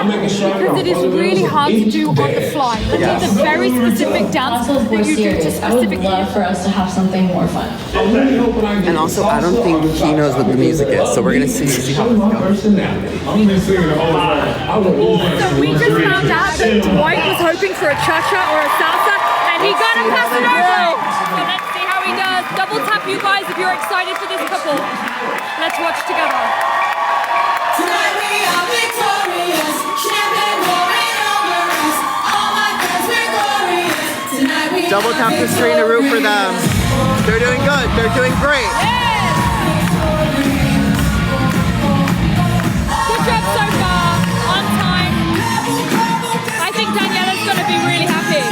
because it is really hard to do on the fly. It's a very specific dance that you do to specific love for us to have something more fun. And also, I don't think he knows what the music is, so we're gonna see how this goes. So we just found out that Dwight was hoping for a cha-cha or a salsa, and he got a pass it over. So let's see how he does. Double tap, you guys, if you're excited for this couple. Let's watch together. Tonight we are victorious, champagne pouring over us. All my friends, we're glorious. Tonight we Double tap the screen to root for them. They're doing good. They're doing great. Good job so far, on time. I think Daniela's going to be really happy.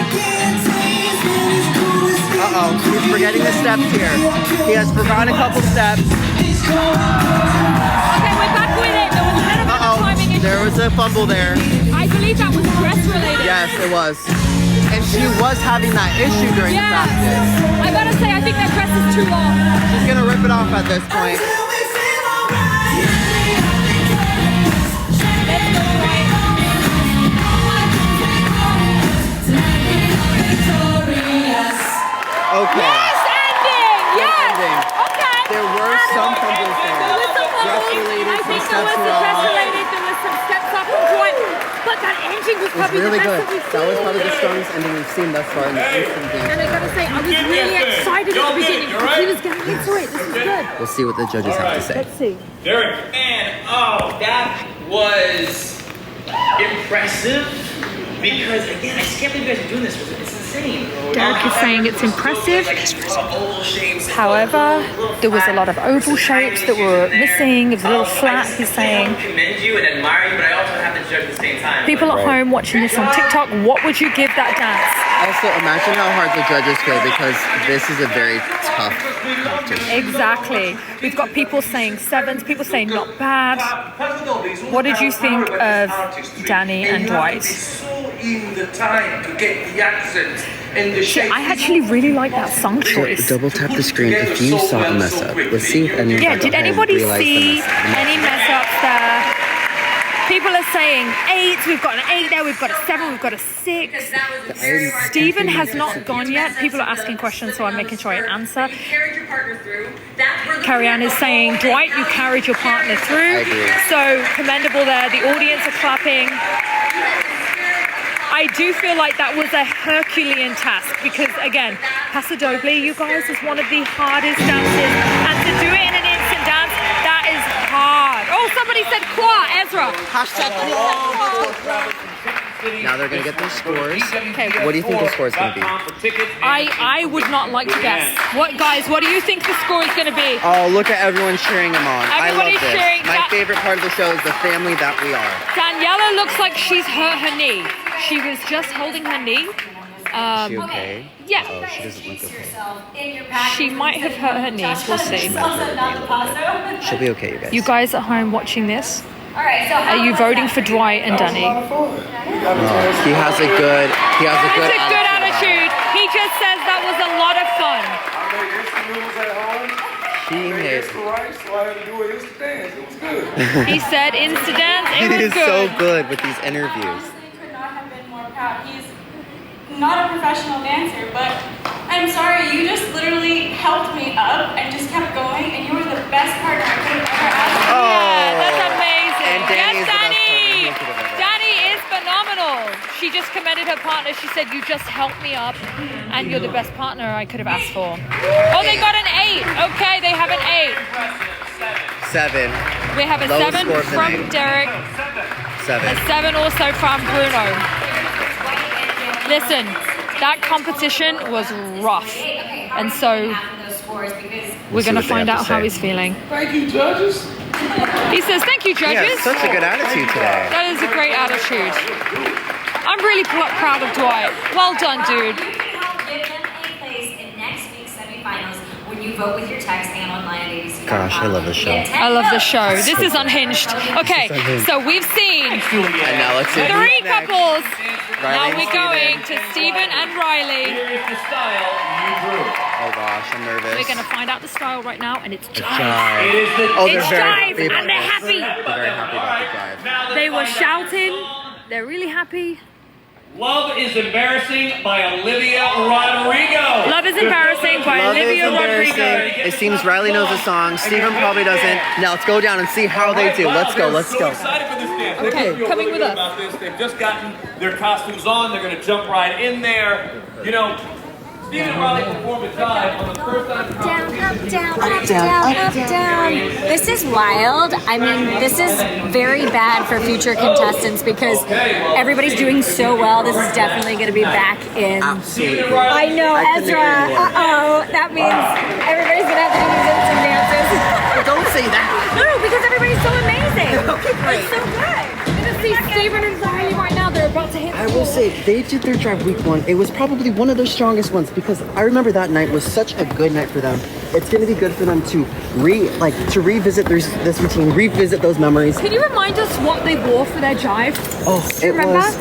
Uh-oh, he's forgetting the steps here. He has forgotten a couple steps. Okay, we're back with it. There was a little bit of a timing issue. There was a fumble there. I believe that was dress related. Yes, it was. And she was having that issue during the practice. I gotta say, I think that dress is too long. She's gonna rip it off at this point. Let's go, Dwight. Okay. Yes, ending! Yes! Ending. Okay. There were some fumbles there. There was some fumbles. Dress-related, I some think there steps was some were dress off. related. There was some steps up from Dwight. But that ending was It was probably really the good. best that we've That was seen. probably the strongest ending we've seen thus far in the instant game. And I gotta say, I was really excited at the beginning because he was getting into it. This is good. We'll see what the judges have to say. Let's see. Derek. And that was impressive because again, I just can't believe you guys are doing this. It's insane. Derek is saying it's impressive. Oval shapes. However, there was a lot of oval shapes that were missing. It was a little flat, he's saying. I commend you and admire you, but I also have to judge at the same time. People at home watching this on TikTok, what would you give that dance? Also, imagine how hard the judges feel because this is a very tough competition. Exactly. We've got people saying sevens, people saying not bad. What did you think of Danny and Dwight? In the time to get the accent and the shape. I actually really like that song choice. Double tap the screen if you saw a mess up. Let's see if anyone Yeah, did anybody see any mess ups there? People are saying 8, we've got an 8 there, we've got a 7, we've got a 6. Stephen has not gone yet. People are asking questions, so I'm making sure I answer. Carrie Ann is saying, Dwight, you carried your partner through. So commendable there. The audience are clapping. I do feel like that was a Herculean task because, again, Paso Doble, you guys, is one of the hardest dances. And to do it in an instant dance, that is hard. Oh, somebody said Kwa, Ezra. Hashtag Now they're going to get their scores. Okay, What do you think the score is going to be? I would not like to guess. What, guys, what do you think the score is going to be? Oh, look at everyone cheering him on. I love Everybody's this. cheering. My favorite part of the show is the family that we are. Daniela looks like she's hurt her knee. She was just holding her knee. Is she okay? Yeah. Oh, she doesn't look okay. She might have hurt her knee. We'll see. She'll be okay, you guys. You guys at home watching this, are you voting for Dwight and Danny? He has a good It's a good attitude. He just says that was a lot of fun. He made He said Insta dance, it He was is good. so good with these interviews. Honestly, could not have been more proud. He's not a professional dancer, but I'm sorry, you just literally helped me up and just kept going, and you were the best partner I could have ever asked. Yeah, that's amazing. And Danny Yes, is the best Danny. partner he could have ever had. Danny is phenomenal. She just commended her partner. She said, you just helped me up, and you're the best partner I could have asked for. Oh, they got an 8. Okay, they have an 8. 7. We have a Lowest 7 score of the from night. Derek, 7. a 7 also from Bruno. Listen, that competition was rough, and so we're going to what they find have out to how say. he's feeling. Thank you, judges. He says, thank you, He judges. has such a good attitude today. That is a great attitude. I'm really proud of Dwight. Well done, dude. Give them a place in next week's semifinals when you vote with your text and online at ABC. Gosh, I love this show. I love the show. This is Unhinged. Okay, so we've seen And now let's see 3 who's next. couples. Riley Now and we're Steven. going to Stephen and Riley. Oh gosh, I'm nervous. We're going to find out the style right now, and it's Jive. Jive. Oh, they're It's very Jive, happy about and they're this. happy. They're very happy about the jive. They were shouting. They're really happy. Love is Embarrassing by Olivia Rodrigo. Love is Embarrassing by Love is Olivia Rodrigo. embarrassing. It seems Riley knows the song. Steven probably doesn't. Now let's go down and see how they do. Let's go. Let's so go. excited for this dance. Okay, They feel coming really with good us. about this. They've just gotten their costumes on. They're going to jump right in there. You know, Steven and Riley performed a dive on the first time Down. This is wild. I mean, this is very bad for future contestants because everybody's doing so well. This is definitely going to be back in. Absolutely. I know, couldn't Ezra. agree more. That means everybody's going to have to do these instant dances. Don't say that. No, because everybody's so amazing. It's so good. You're gonna see Steven and Riley right now. They're about to hit. I will say they did their drive week 1. It was probably one of their strongest ones because I remember that night was such a good night for them. It's going to be good for them to revisit this routine, revisit those memories. Can you remind us what they wore for their jive? Oh, it remember? was.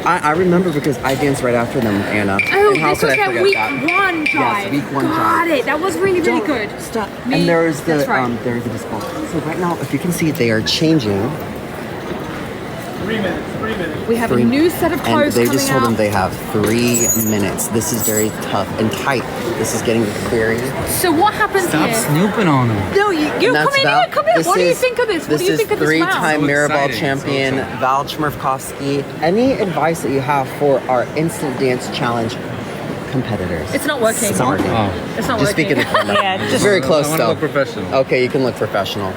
I remember because I danced right after them, Anna. Oh, And how this could was I their forget week that? 1 jive. Yes, week 1 Got jive. it. That was really, really good. Stop. Me- And there's the that's right. there's the display. So right now, if you can see, they are changing. 3 minutes. We have a new set of And clothes they coming just told out. them they have 3 minutes. This is very tough and tight. This is getting very. So what happens Stop here? snooping on him. No, you And come that's in Val. here. Come here. This What do you is- think of this? What do you think of this round? Three-time So Mirrorball exciting, champion so exciting. Val Chmerkovsky. Any advice that you have for our instant dance challenge competitors? It's not working. It's not working. Oh. It's not Just speak in working. the camera. Yeah, Just very close I want to though. look professional. Okay, you can look professional.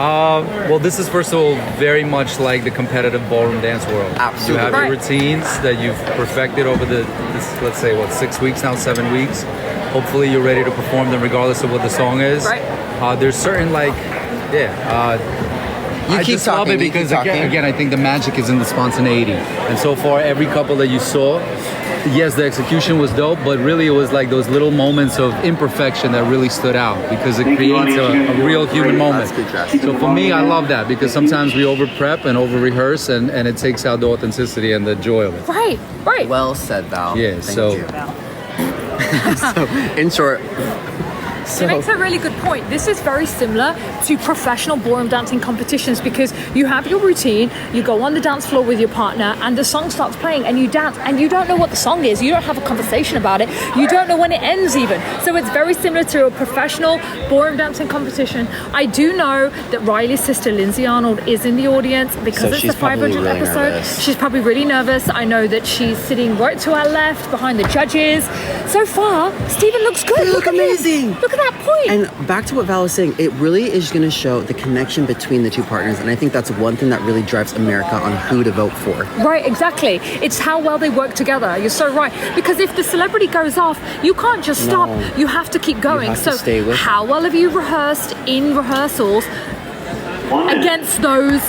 Well, this is first of all very much like the competitive ballroom dance world. Absolutely. You have Right. your routines that you've perfected over this, let's say, 6 weeks now, 7 weeks. Hopefully, you're ready to perform them regardless of what the song is. Right. There's certain You I keep just love talking. it You keep because talking. again, I think the magic is in the spontaneity. And so far, every couple that you saw, yes, the execution was dope, but really it was like those little moments of imperfection that really stood out because it creates a real human moment. That's good dress. So for me, I love that because sometimes we over prep and over rehearse and it takes out the authenticity and the joy of it. Right, right. Well said, Val. Yeah, Thank so- you. So, in short, It makes a really good point. This is very similar to professional ballroom dancing competitions because you have your routine, you go on the dance floor with your partner, and the song starts playing, and you dance, and you don't know what the song is. You don't have a conversation about it. You don't know when it ends even. So it's very similar to a professional ballroom dancing competition. I do know that Riley's sister Lindsay Arnold is in the audience because So it's she's the 500th probably really episode. nervous. She's probably really nervous. I know that she's sitting right to our left behind the judges. So far, Steven looks good. They look at him. amazing. Look at that point. and back to what Val was saying, it really is going to show the connection between the two partners. And I think that's one thing that really drives America on who to vote for. Right, exactly. It's how well they work together. You're so right. Because if the celebrity goes off, you can't just stop. No. You have to keep going. have to stay with how well have you rehearsed in rehearsals against those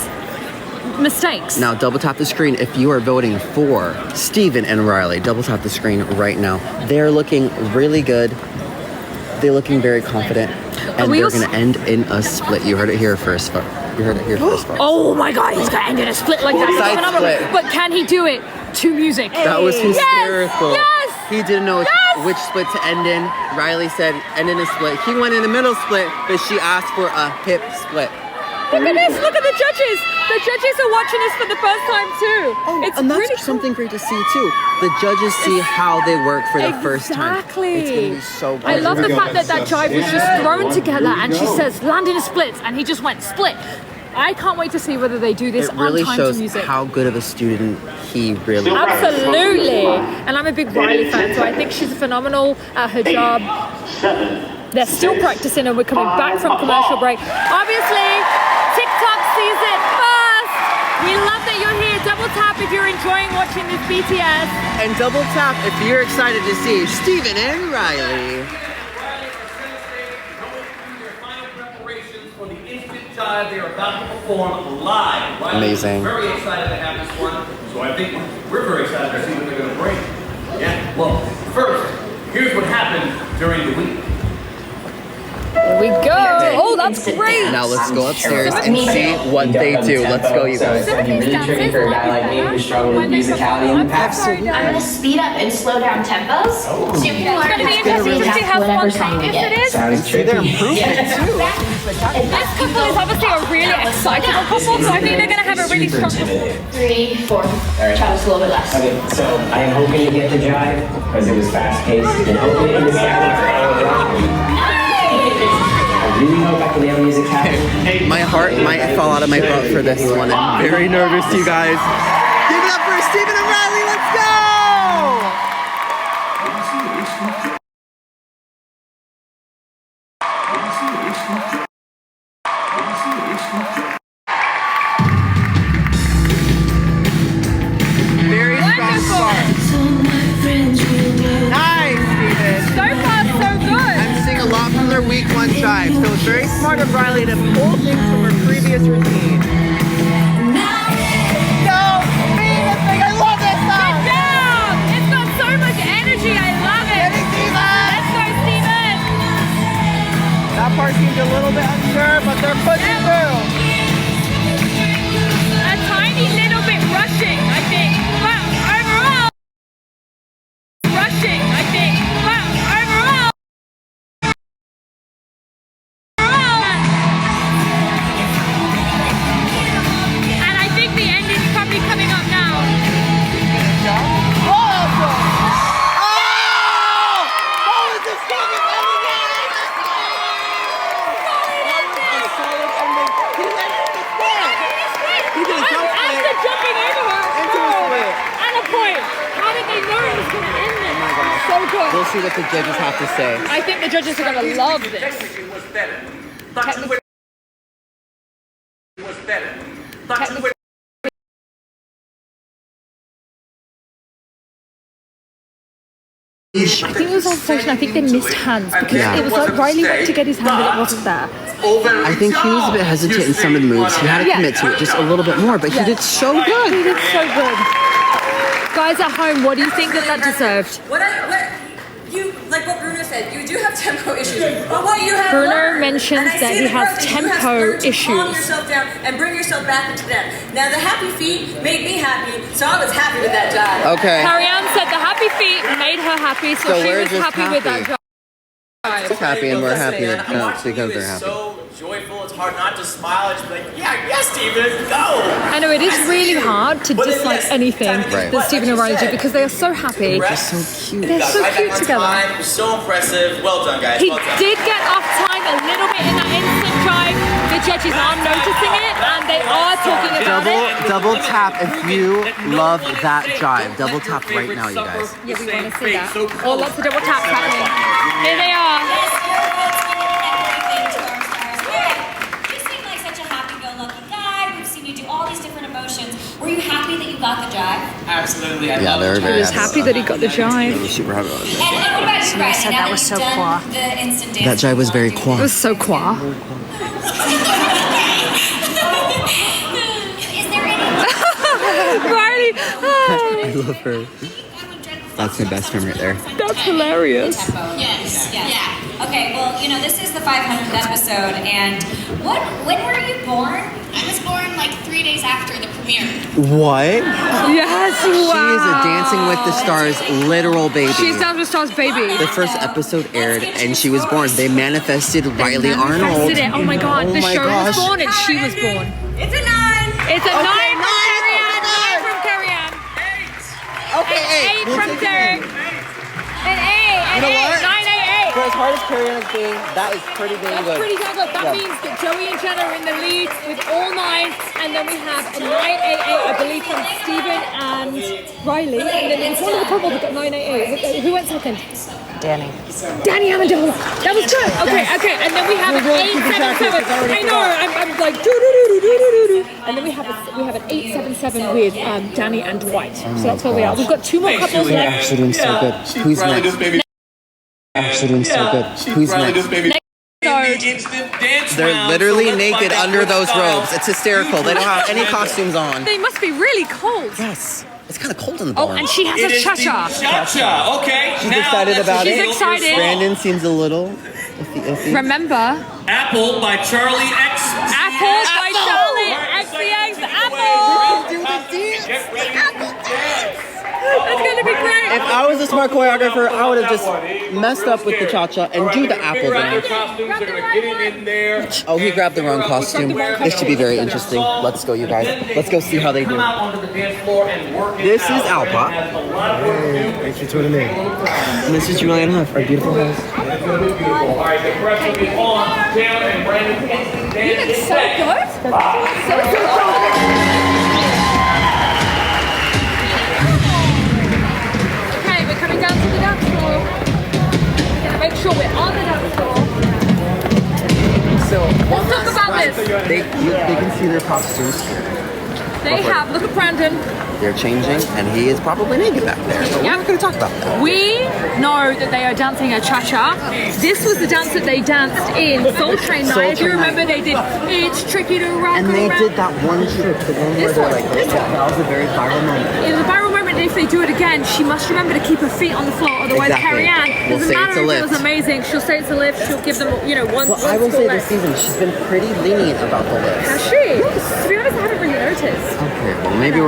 mistakes? Now, double tap the screen if you are voting for Steven and Riley. Double tap the screen right now. They're looking really good. They're looking very confident. And we they're also- going to end in a split. You heard it here first. You heard it here first. Folks. Oh my God, he's going to end in a split like that. It's Side phenomenal. split. But can he do it to music? That was Yes! hysterical. Yes! He didn't know Yes! which split to end in. Riley said end in a split. He went in the middle split, but she asked for a hip split. Look at this. Look at the judges. The judges are watching this for the first time too. It's and that's really cool. something great to see too. The judges see how they work for the first time. Exactly. It's going to be so great. I love the fact that that jive was just thrown together and she says, land in a split, and he just went split. I can't wait to see whether they do this It really on time shows to music. how good of a student he really is. Absolutely. And I'm a big Riley fan, so I think she's phenomenal at her job. They're still practicing and we're coming back from commercial break. Obviously, TikTok sees it first. We love that you're here. Double tap if you're enjoying watching this BTS. And double tap if you're excited to see Steven and Riley. They are about to perform live. Right? Amazing. Very excited to have this one. So I think we're very excited to see what they're going to bring. Yeah. Well, first, here's what happened during the week. Here we go. Oh, that's great. Now let's go upstairs and see what they do. Let's go, you guys. It can be really tricky for a guy like me who struggled with musicality in the past. I'm gonna speed up and slow down tempos, so you can learn It's going to be interesting to see how spontaneous it is. Sounds tricky. This couple is obviously a really excitable couple, so I think they're going to have a really strong performance. 3, 4. Try just a little bit less. Okay, so I am hoping to get the jive because it was fast paced and hopefully in the second I really hope I can nail musicality. My heart might fall out of my butt for this one. I'm very nervous, you guys. Give it up for Stephen and Riley. Let's go! Very strong start. Nice, Stephen. So far, so good. I'm seeing a lot from their week 1 jive, so it's very smart of Riley to pull things from her previous routine. Go! Venus thing! I love this song! Good job. It's got so much energy. I love it. Let's go, Steven. That part seems a little bit unsure, but they're pushing through. A tiny little bit rushing, I think. But overall, rushing, I think. But overall, and I think the ending's probably coming up now. After jumping over her, and a point. How did they know it was going to end this? So good. We'll see what the judges have to say. I think the judges are going to love this. Technically was better. Technically was better. Technically I think it was on station. I think they missed hands because it was like Riley went to get his hand and it wasn't there. I think he was a bit hesitant in some of the moves. He had to commit to it just a little bit more, but he did so good. He did so good. Guys at home, what do you think that deserved? Like what Bruno said, you do have tempo issues. But what you have Bruno learned, mentions and I that see he the has growth, you have tempo learned to issues. Calm yourself down and bring yourself back into them. Now the happy feet made me happy, so I was happy with that jive. Okay. Carrie-Anne said the happy feet made her happy, so she we're was just happy with that happy. job. Just happy, and we're happy that counts because they're It's happy. so joyful. It's hard not to smile. It's like, yeah, yes, Steven, go. I know it is really hard to dislike anything Right. that Stephen and Riley do because they are so happy. They're so cute. They're so Right back cute on together. time. It was so impressive. Well done, guys. He well done. did get off time a little bit in that instant drive. The judges are noticing it and they are talking about it. Double tap if you love that jive. Double tap right now, you guys. Yeah, we want to see that. Oh, lots of double taps happening. Here they are. You seem like such a happy-go-lucky guy. We've seen you do all these different emotions. Were you happy that you got the jive? Absolutely. Yeah, they were very He was happy that he got the jive. Super happy about it. And what about you, Riley? said Now that that was you've so done qua. the instant dance. That jive was very It cool. was so qua. Is there any... Riley, I love her. That's my best friend right there. that's hilarious. Yes. Yeah. Okay, well, you know, this is the 500th episode, and when were you born? I was born like 3 days after the premiere. What? Yes, She is a wow. Dancing with the Stars literal baby. She's Dancing with the Stars baby. The first episode aired and she was born. They manifested Riley Arnold. Manifested it. Oh my god, Oh the my show gosh. was born and she was born. It's a 9. It's a 9 Okay, from Carrie-Anne. 9 from Carrie-Anne. Okay, An 8 we'll from take Derek. An 8. An You know 8. what? 9, 8, 8. For as hard as Carrie-Anne is being, that is pretty dang That's good. pretty damn good. That Yeah. means that Joey and Jenna are in the lead with all 9, and then we have a 988, I believe, from Stephen and Riley, and then it's one of the couple that got 988. Who went second? Danny. Danny Amendola. That was good. Okay, and then we have an 877. I know. I'm like doo doo doo doo doo doo. And then we have an 877 with Danny and Dwight. So that's where we are. We've got 2 more couples They're left. actually doing so good. Who's next? Actually doing so good. Who's next? They're literally naked under those robes. It's hysterical. They don't have any costumes on. They must be really cold. Yes. It's kind of cold in the Oh, ballroom. and she has a cha-cha. Cha-cha. Okay. She's now excited let's about She's it. excited. Brandon seems a little Remember, Apple by Charlie X. Apple by Charlie XCX. Apple. Get ready to dance. It's gonna be great. If I was a smart choreographer, I would have just messed up with the cha-cha and do the apple Figure out your dance. costumes. They're gonna get in there. Oh, he grabbed the wrong costume. This should be very interesting. Let's go, you guys. Let's go see how they do. Come out onto the dance floor and work it This out. is Alpa. Has a lot of work to do. Thanks for tuning in. And this is Julian Huff, our beautiful host. It's gonna be beautiful. All right, the press will be on. Taylor and Brandon Kingston dance. So good. So good. Okay, we're coming down to the dance floor. Gonna make sure we're on the dance floor. So, Let's talk about this. they can see their costumes. They have, look at Brandon. They're changing, and he is probably naked back there. But we're not going to talk about that. We know that they are dancing a cha-cha. This was the dance that they danced in Soul Train Soul Night. If you Train remember, Night. they did It's Tricky to Rock And they Around. did that one trick, the one where This they're one, like, this one. that was a very viral moment. It was a viral moment, and if they do it again, she must remember to keep her feet on the floor, otherwise Exactly. Carrie Ann, We'll doesn't say matter it's a if it lift. was amazing, she'll say it's a lift, she'll give them, one Well, I will score say less. this season, she's been pretty lenient about the list. Has she? To be honest, I haven't really noticed. Okay, well, maybe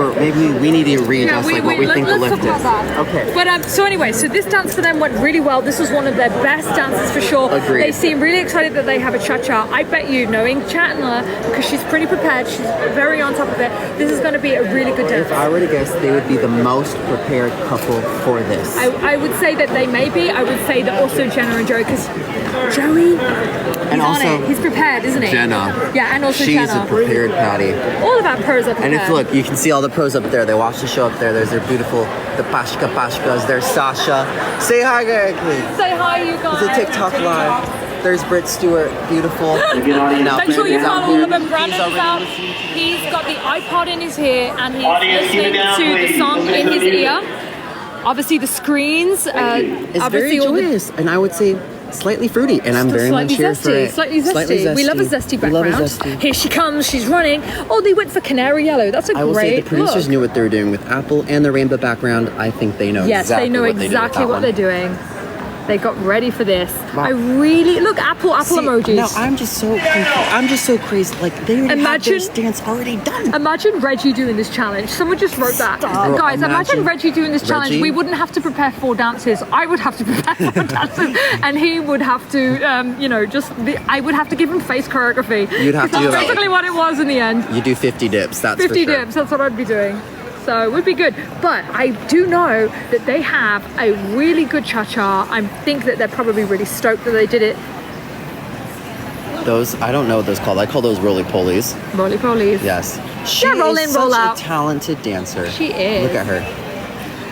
we need to readjust what we think the lift let's talk is. about that. Okay. But so anyway, so this dance for them went really well. This was one of their best dances for sure. Agreed. They seem really excited that they have a cha-cha. I bet you, knowing Chandler, because she's pretty prepared, she's very on top of it, this is going to be a really good dance. If I were to guess, they would be the most prepared couple for this. I would say that they may be. I would say that also Jenna and Joey, because Joey, And he's also on it. He's prepared, isn't he? Jenna. Yeah, and also She's Jenna. a prepared patty. All of our pros are prepared. And if look, you can see all the pros up there. They watch the show up there. There's their beautiful, the Pashkas. There's Sasha. Say hi, guys. Say hi, you guys. It's a TikTok live. There's Britt Stewart, beautiful. Make sure you follow all of them. He's Brandon's already out. listening to He's got the iPod in his ear and he's Audience, keep it listening down, to the please. song Listen in to his the music. ear. Obviously, the screens. It's very obviously all the joyous, and I would say slightly fruity, and I'm very much slightly here for zesty, it. slightly zesty. We love a zesty We love a background. zesty. Here she comes. She's running. Oh, they went for canary yellow. That's a I will say great the producers look. knew what they were doing with Apple and the rainbow background. I think they know Yes, exactly they know what they did with exactly that what one. they're doing. They got ready for this. Wow. I really look apple See, emojis. No, I'm just so crazy. Like they already have their stance already done. Imagine Reggie doing this challenge. Someone just wrote that. Stop. Guys, imagine Reggie doing this challenge. Reggie? We wouldn't have to prepare 4 dances. I would have to prepare 4 dances, and he would have to, I would have to give him face choreography. You'd have to That's do about basically what it was in the end. You do 50 dips. That's 50 for sure. dips. That's what I'd be doing. So it would be good. But I do know that they have a really good cha-cha. I think that they're probably really stoked that they did it. Those, I don't know what those called. I call those roly-polies. Roly-polies. Yes. She Yeah, roll is in, such roll a out. talented dancer. She is. Look at her.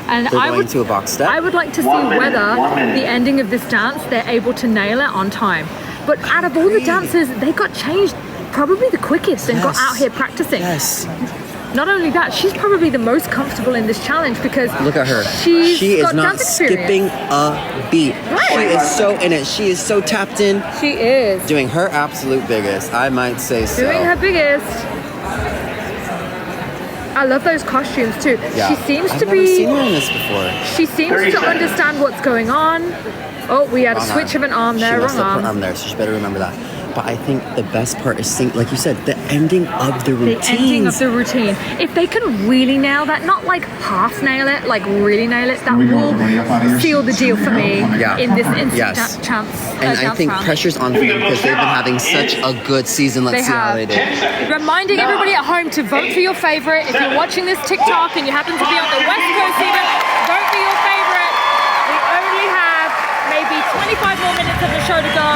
And They're I going would to a box step. I would like to see 1 minute, whether 1 minute. the ending of this dance they're able to nail it on time. But out of all the dances, they got changed probably the quickest and got Yes. out here practicing. Yes. Not only that, she's probably the most comfortable in this challenge because Look at her. She's She is got not dance experience. skipping a beat. Right. She is so in it. She is so tapped in, She is doing her absolute biggest. I might say so. doing her biggest. I love those costumes too. Yeah. She seems I've to never be. seen her in this before. She seems 30 to seconds. understand what's going on. Oh, we had a Wrong switch arm. of an arm there. She messed Wrong up arm. her arm there, so she better remember that. But I think the best part is like you said, the ending of the routine. The ending of the routine. If they can really nail that, not like half nail it, like really nail it, that will seal the deal for me Yeah. in this instant Yes. chance. And I dance think round. pressure's on for them because they've been having such a good season. Let's They see how have. they do. Reminding everybody at home to vote for your favorite. If you're watching this TikTok and you happen to be on the West Coast even, vote for your favorite. We only have maybe 25 more minutes of the show to go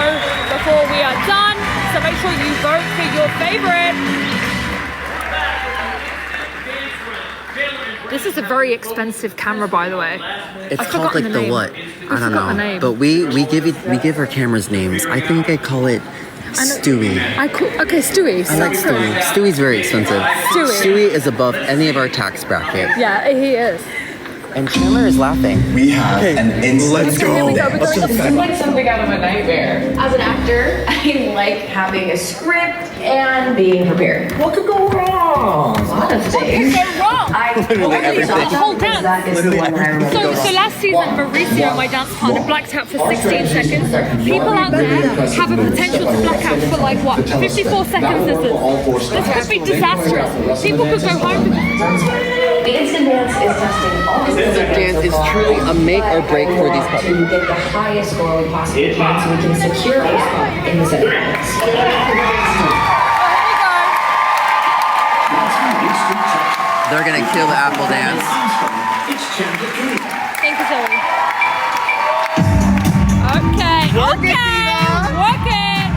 before we are done. So make sure you vote for your favorite. This is a very expensive camera, by the way. It's I've called forgotten like the the name. what? I don't forgot the know. name. But we give our cameras names. I think I call it Stewie. Okay, Stewie. I like Stewie. Stewie's very expensive. Stewie. Stewie is above any of our tax bracket. Yeah, he is. And Chandler is laughing. We have an instant. Let's go. Here we go. We're going to Let's Like something out of a nightmare. As an actor, I like having a script and being prepared. What could go wrong? A lot of things. Go wrong. Literally everything. The whole dance. So last season, Mauricio, my dance partner, blacked out for 16 seconds. People out there have a potential to black out for like what, 54 seconds. This could be disastrous. People could go home. The instant dance is testing all the Instant dance is truly a make or break for these couples. to get the highest score we possibly can so we can secure our spot in the semifinals. They're gonna kill the apple dance. Thank you, Zoe. Okay, Work it, okay, Diva. work it.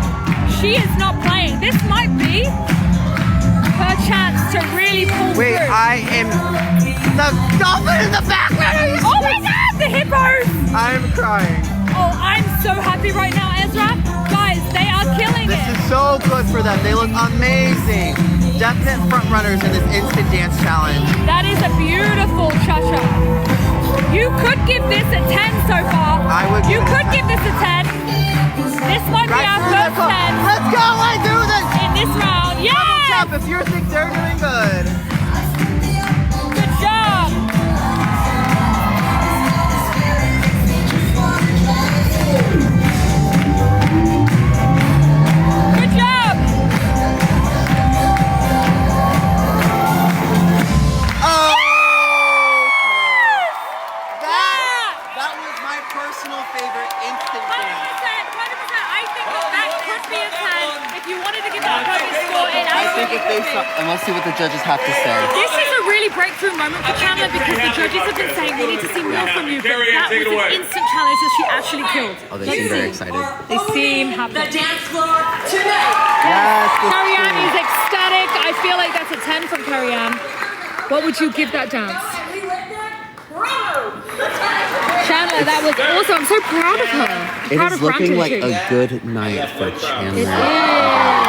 She is not playing. This might be her chance to really pull Wait, through. I am the dolphin in the background. Oh my God, the hippos! I'm crying. Oh, I'm so happy right now, Ezra. Guys, they are killing This it. is so good for them. They look amazing. Definite front runners in this instant dance challenge. That is a beautiful cha-cha. You could give this a 10 so far. I would You give it a could 10. give this a 10. This might be our first 10 Let's go, I do this. in this round. Yes! Double tap if you think they're doing good. Good job. Good job. Oh! That was my personal favorite instant dance. 100%. I think that could be a 10 if you wanted to give it a perfect score. It I think if they absolutely saw, and let's see what the judges have to say. This is a really breakthrough moment for Chandler because the judges have been saying we need to see more from you, but that was an instant challenge that she actually killed. Oh, they seem very excited. They seem happy. The dance floor tonight. Yes, Carrie Ann is ecstatic. I feel like that's a 10 from Carrie Ann. What would you give that dance? Chandler, that was awesome. I'm so proud of her. It Proud is of looking Brampton like too. a good night for Chandler. It is.